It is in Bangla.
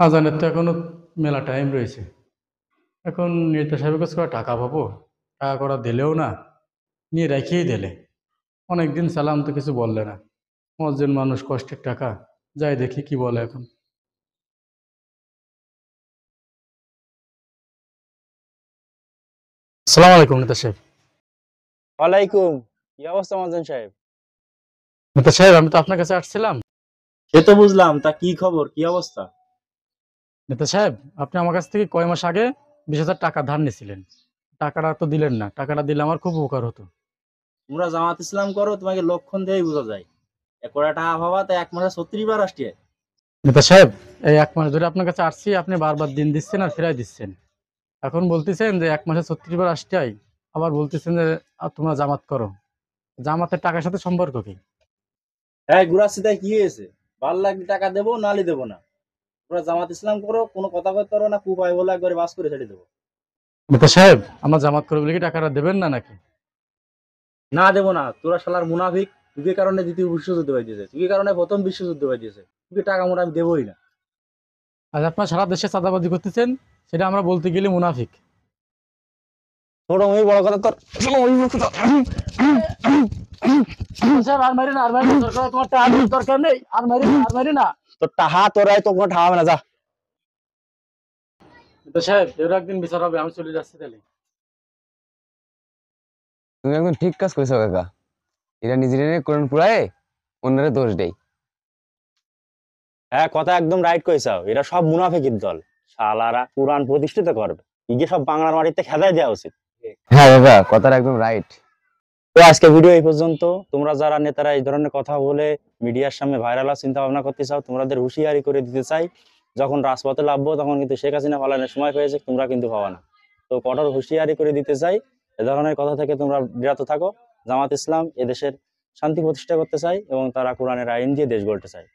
আজানের তো এখনো মেলা টাইম রয়েছে। এখন নেতা সাহেবের কাছে করে টাকা পাবো, টাকা করা দিলেও না, নিয়ে রেখেই দিলে। অনেকদিন সালাম তো কিছু বললে না। মজ্জেন মানুষ, কষ্টের টাকা। যাই দেখি কি বলে এখন। সালাম আলাইকুম নেতা সাহেব। ওয়ালাইকুম। কি অবস্থা মহাজন সাহেব? নেতা সাহেব, আমি তো আপনার কাছে আসছিলাম। সে তো বুঝলাম, তা কি খবর, কি অবস্থা? নেতা সাহেব, আপনি আমার কাছ থেকে কয় মাস আগে 20,000 টাকা ধার নিয়েছিলেন। টাকাটা তো দিলেন না। টাকাটা দিলে আমার খুব উপকার হতো। তোমরা জামাত ইসলাম করো, তোমাকে লক্ষণ দিয়েই বোঝা যায়। একটা টাকা ভাবা তো এক মাসে 36 বার আসছে। নেতা সাহেব, এই 1 মাস ধরে আপনার কাছে আসছি, আপনি বারবার দিন দিচ্ছেন আর ফেরাই দিচ্ছেন। এখন বলতেছেন যে 1 মাসে 36 বার আসতেই, আবার বলতেছেন যে তোমরা জামাত করো। জামাতের টাকার সাথে সম্পর্ক কি? হ্যাঁ, ঘুরাচ্ছি, তাই কি হয়েছে? ভাল লাগলে টাকা দেবো, নালে দেবো না। তোমরা জামাত ইসলাম করো, কোনো কথা বলতে পারো না, কুপায় বলে একবারে বাস করে ছেড়ে দেবো। নেতা সাহেব, আমার জামাত করবে বলে কি টাকাটা দেবেন না নাকি? না, দেবো না। তোরা শালার মুনাফিক। তুই কারণে দ্বিতীয় বিশ্বযুদ্ধ হয়ে দিয়েছে, তুই কারণে প্রথম বিশ্বযুদ্ধ হয়ে দিয়েছে। তুই টাকা মোটা আমি দেবোই না। আজ আপনার সারা দেশে চাঁদাবাজি করতেছেন, সেটা আমরা বলতে গেলে মুনাফিক। ছোট মুই বড় কথা তোর। নেতা সাহেব, আর মারি না, আর মারি না, দরকার হয় তোমার টাকা দেওয়ার দরকার নেই, আর মারি না, আর মারি না। তোর টাহা তোরাই তো কোনো ঠাওয়াবে না, যা। নেতা সাহেব, এর একদিন বিচার হবে, আমি চলে যাচ্ছি তাহলে। তুমি একদম ঠিক কাজ করেছো কাকা। এরা নিজের কোরআন পুরায় অন্যরা দোষ দেয়। হ্যাঁ, কথা একদম রাইট কইছাও। এরা সব মুনাফিকের দল। শালারা কুরআন প্রতিষ্ঠিত করবে, ইগে সব বাংলার মাটিতে খেদাই দেওয়া উচিত। হ্যাঁ কাকা, কথাটা একদম রাইট। তো আজকে ভিডিও এই পর্যন্ত। তোমরা যারা নেতারা এই ধরনের কথা বলে মিডিয়ার সামনে ভাইরাল হওয়ার চিন্তা ভাবনা করতে চাও, তোমাদের হুঁশিয়ারি করে দিতে চাই, যখন রাজপথে নামবো তখন কিন্তু শেখ হাসিনা পালানোর সময় হয়েছে, তোমরা কিন্তু পাবা না। তো কঠোর হুঁশিয়ারি করে দিতে চাই, এ ধরনের কথা থেকে তোমরা বিরত থাকো। জামাত ইসলাম এদেশের শান্তি প্রতিষ্ঠা করতে চাই এবং তারা কোরআনের আইন দিয়ে দেশ গড়তে চায়।